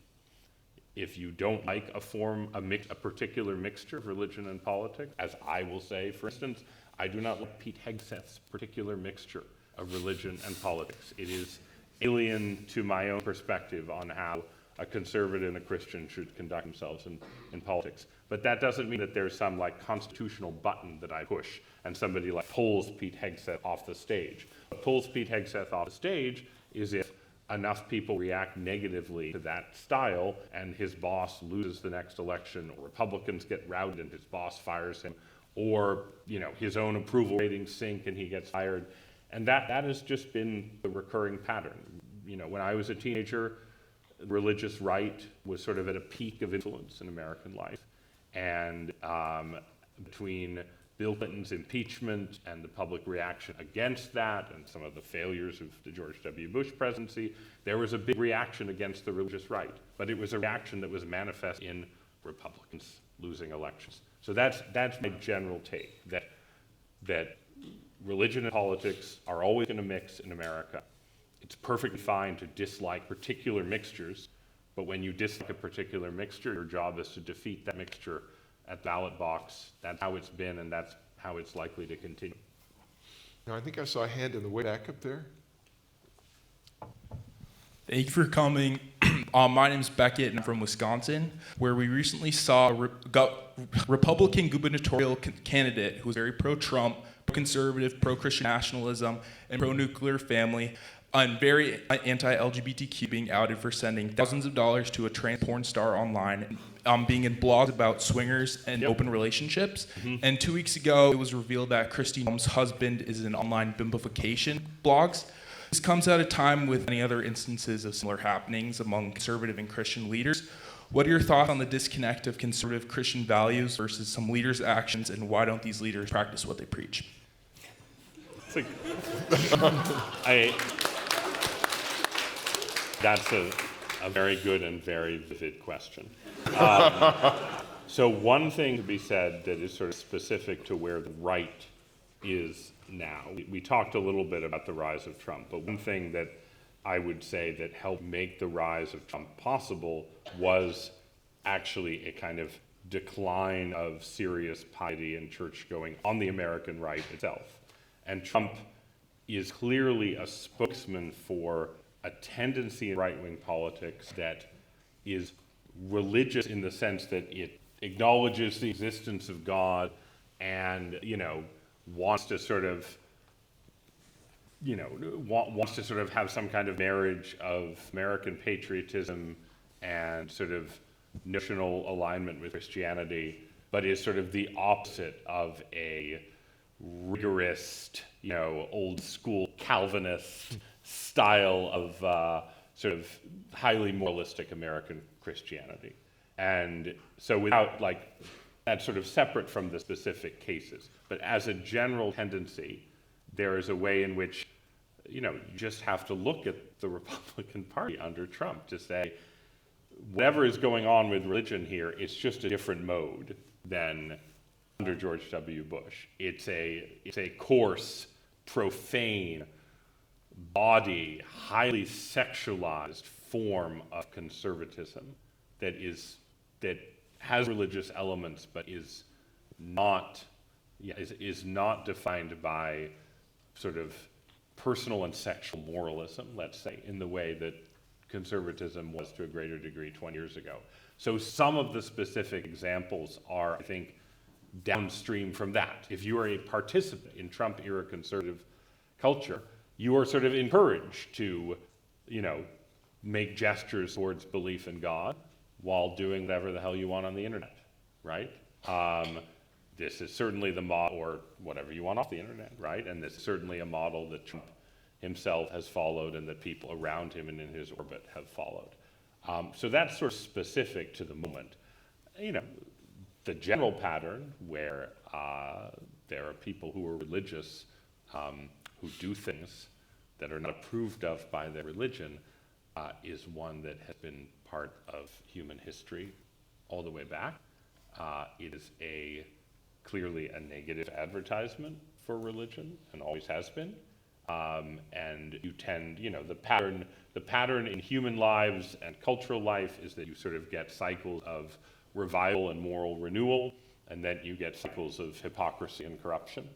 If you don't like a particular mixture of religion and politics, as I will say, for instance, I do not like Pete Hegseth's particular mixture of religion and politics. It is alien to my own perspective on how a conservative and a Christian should conduct themselves in politics. But that doesn't mean that there's some constitutional button that I push and somebody pulls Pete Hegseth off the stage. What pulls Pete Hegseth off the stage is if enough people react negatively to that style and his boss loses the next election, or Republicans get routed and his boss fires him, or his own approval ratings sink and he gets fired. And that has just been the recurring pattern. When I was a teenager, religious right was sort of at a peak of influence in American life. And between Bill Clinton's impeachment and the public reaction against that and some of the failures of the George W. Bush presidency, there was a big reaction against the religious right. But it was a reaction that was manifest in Republicans losing elections, So that's my general take, that religion and politics are always going to mix in America. It's perfectly fine to dislike particular mixtures, but when you dislike a particular mixture, your job is to defeat that mixture at ballot box. That's how it's been, and that's how it's likely to continue. Now, I think I saw a hand in the way back up there. Thank you for coming. My name's Beckett, and I'm from Wisconsin, where we recently saw a Republican gubernatorial candidate who was very pro-Trump, pro-conservative, pro-Christian nationalism, and pro-nuclear family, and very anti-LGBTQ being outed for sending thousands of dollars to a trans porn star online, being in blogs about swingers and open relationships. And 2 weeks ago, it was revealed that Christine Holmes' husband is in online bimbofication blogs. This comes at a time with many other instances of similar happenings among conservative and Christian leaders. What are your thoughts on the disconnect of conservative Christian values versus some leaders' actions, and why don't these leaders practice what they preach? That's a very good and very vivid question. So one thing to be said that is sort of specific to where the right is now. We talked a little bit about the rise of Trump, but one thing that I would say that helped make the rise of Trump possible was actually a kind of decline of serious piety and church-going on the American right itself. And Trump is clearly a spokesman for a tendency in right-wing politics that is religious in the sense that it acknowledges the existence of God and, wants to sort of, wants to sort of have some kind of marriage of American patriotism and sort of notional alignment with Christianity, but is sort of the opposite of a rigorist, old school Calvinist style of sort of highly moralistic American Christianity. And so without that's sort of separate from the specific cases, but as a general tendency, there is a way in which, you just have to look at the Republican Party under Trump to say, whatever is going on with religion here, it's just a different mode than under George W. Bush. It's a coarse, profane, body, highly sexualized form of conservatism that has religious elements, but is not defined by sort of personal and sexual moralism, let's say, in the way that conservatism was to a greater degree 20 years ago. So some of the specific examples are, I think, downstream from that. If you are a participant in Trump-era conservative culture, you are sort of encouraged to, make gestures towards belief in God while doing whatever the hell you want on the internet, right? This is certainly the model, or whatever you want off the internet, right? And this is certainly a model that Trump himself has followed and that people around him and in his orbit have followed. So that's sort of specific to the moment. The general pattern where there are people who are religious who do things that are not approved of by their religion is one that has been part of human history all the way back. It is clearly a negative advertisement for religion and always has been. And you tend, the pattern in human lives and cultural life is that you sort of get cycles of revival and moral renewal, and then you get cycles of hypocrisy and corruption.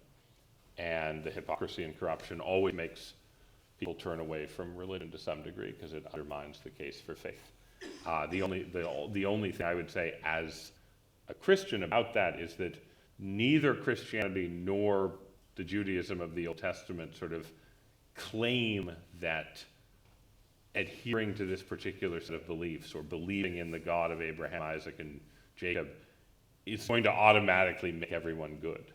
And the hypocrisy and corruption always makes people turn away from religion to some degree because it undermines the case for faith. The only thing I would say as a Christian about that is that neither Christianity nor the Judaism of the Old Testament sort of claim that adhering to this particular set of beliefs or believing in the God of Abraham, Isaac, and Jacob is going to automatically make everyone good,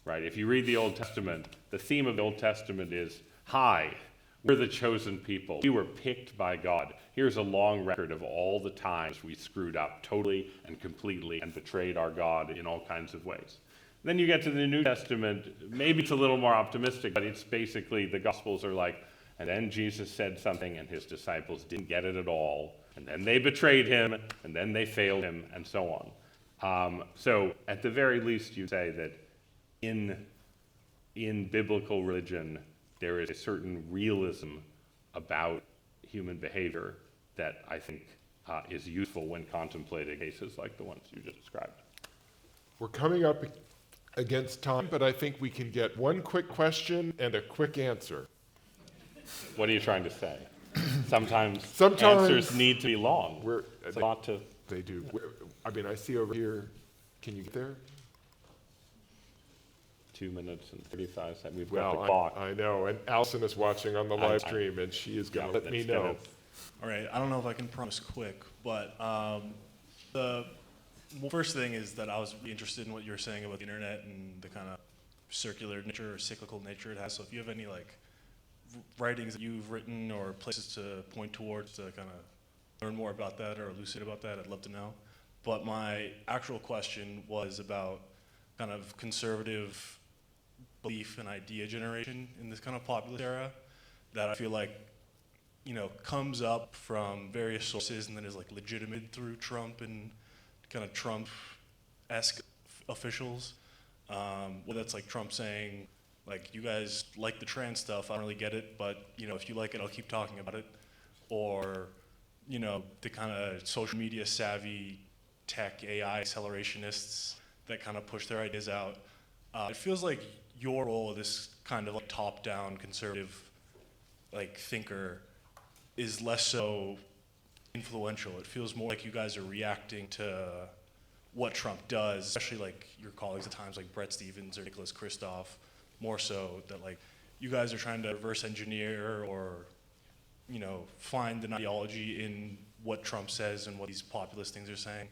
right? If you read the Old Testament, the theme of the Old Testament is, hi, we're the chosen people. We were picked by God. Here's a long record of all the times we screwed up totally and completely and betrayed our God in all kinds of ways. Then you get to the New Testament, maybe it's a little more optimistic, but it's basically the Gospels are like, and then Jesus said something and his disciples didn't get it at all, and then they betrayed him, and then they failed him, and so So at the very least, you say that in biblical religion, there is a certain realism about human behavior that I think is useful when contemplating cases like the ones you just described. We're coming up against time, but I think we can get one quick question and a quick answer. What are you trying to say? Sometimes answers need to be long. It's a lot to... They do. I mean, I see over here. Can you get there? 2 minutes and 35 seconds. We've got the clock. I know, and Allison is watching on the live stream, and she is going to let me know. All right, I don't know if I can promise quick, but the first thing is that I was really interested in what you were saying about the internet and the kind of circular nature or cyclical nature it has. So if you have any like writings that you've written or places to point towards to kind of learn more about that or elucidate about that, I'd love to know. But my actual question was about kind of conservative belief and idea generation in this kind of populist era that I feel like, you know, comes up from various sources and then is like legitimate through Trump and kind of Trump-esque officials. Well, that's like Trump saying, like, you guys like the trans stuff, I don't really get it, but, you know, if you like it, I'll keep talking about it. Or, you know, the kind of social media savvy tech AI accelerationists that kind of push their ideas out. It feels like your role, this kind of like top-down conservative like thinker, is less so influential. It feels more like you guys are reacting to what Trump does, especially like your colleagues at times like Bret Stephens or Nicholas Kristof, more so that like you guys are trying to reverse engineer or, you know, find an ideology in what Trump says and what these populist things are saying.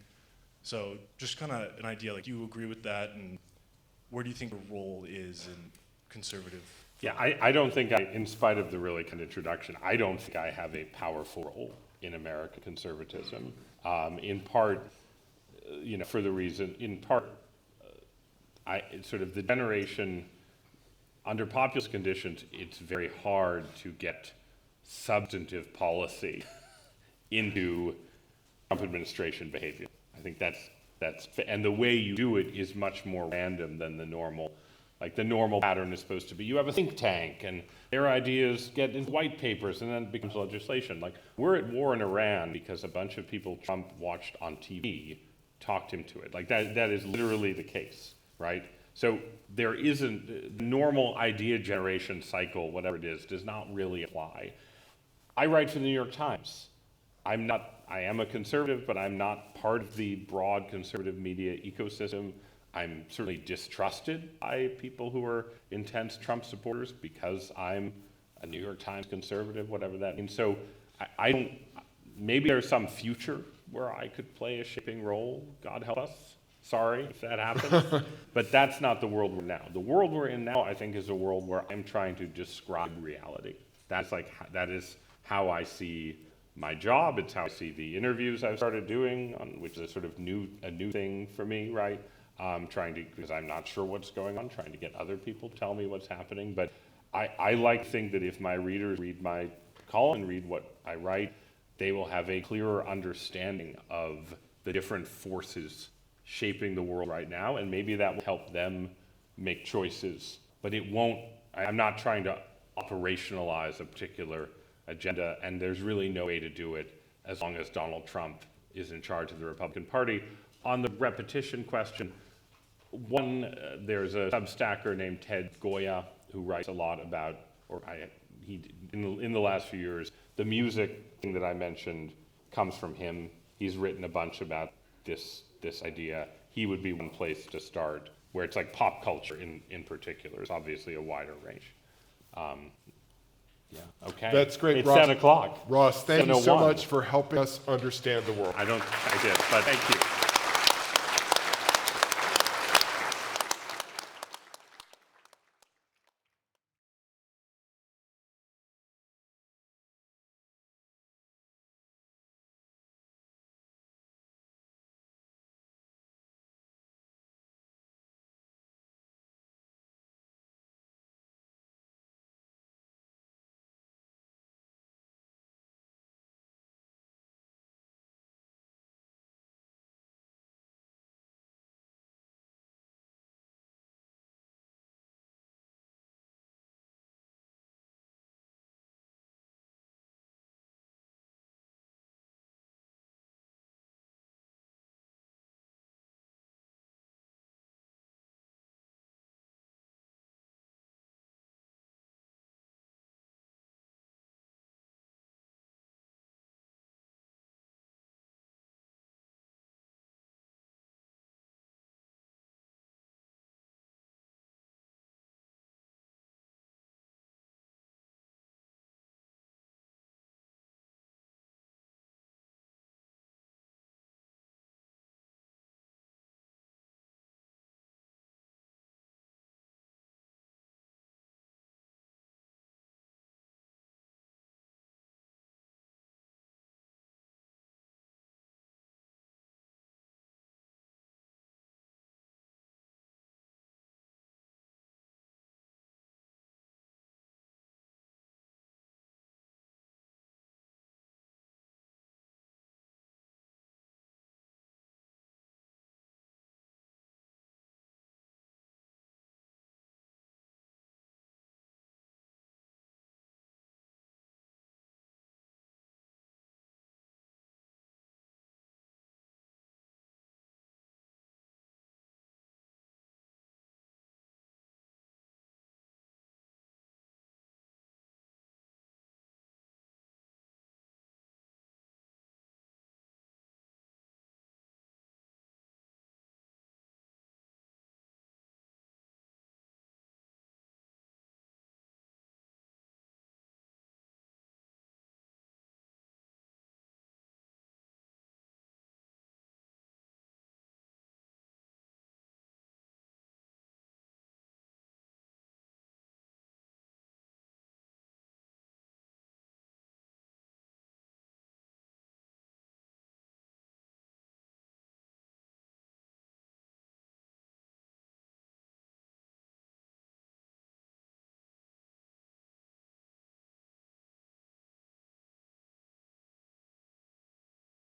So just kind of an idea, like, do you agree with that, and where do you think the role is in conservative? Yeah, I don't think, in spite of the really kind of introduction, I don't think I have a powerful role in American conservatism. In part, you know, for the reason, in part, sort of the generation, under populist conditions, it's very hard to get substantive policy into Trump administration behavior. I think that's, and the way you do it is much more random than the normal. Like the normal pattern is supposed to be, you have a think tank and their ideas get into white papers and then it becomes legislation. Like, we're at war in Iran because a bunch of people Trump watched on TV talked him to it. Like that is literally the case, right? So there isn't, the normal idea generation cycle, whatever it is, does not really apply. I write for the New York Times. I am a conservative, but I'm not part of the broad conservative media ecosystem. I'm certainly distrusted by people who are intense Trump supporters because I'm a New York Times conservative, whatever that means. So I don't, maybe there's some future where I could play a shaping role, God help us. Sorry if that happens, but that's not the world we're in now. The world we're in now, I think, is a world where I'm trying to describe reality. That is how I see my job. It's how I see the interviews I've started doing, which is a sort of a new thing for me, right? Because I'm not sure what's going on, trying to get other people to tell me what's happening. But I like to think that if my readers read my column and read what I write, they will have a clearer understanding of the different forces shaping the world right now, and maybe that will help them make choices. But it won't, I'm not trying to operationalize a particular agenda, and there's really no way to do it as long as Donald Trump is in charge of the Republican Party. On the repetition question, there's a Substacker named Ted Goya who writes a lot about, in the last few years, the music thing that I mentioned comes from him. He's written a bunch about this idea. He would be one place to start, where it's like pop culture in particular. It's obviously a wider range. Yeah, okay. That's great, it's Ross. 10 o'clock. Ross, thank you so 7:01. much for helping us understand the world. I did, but thank you.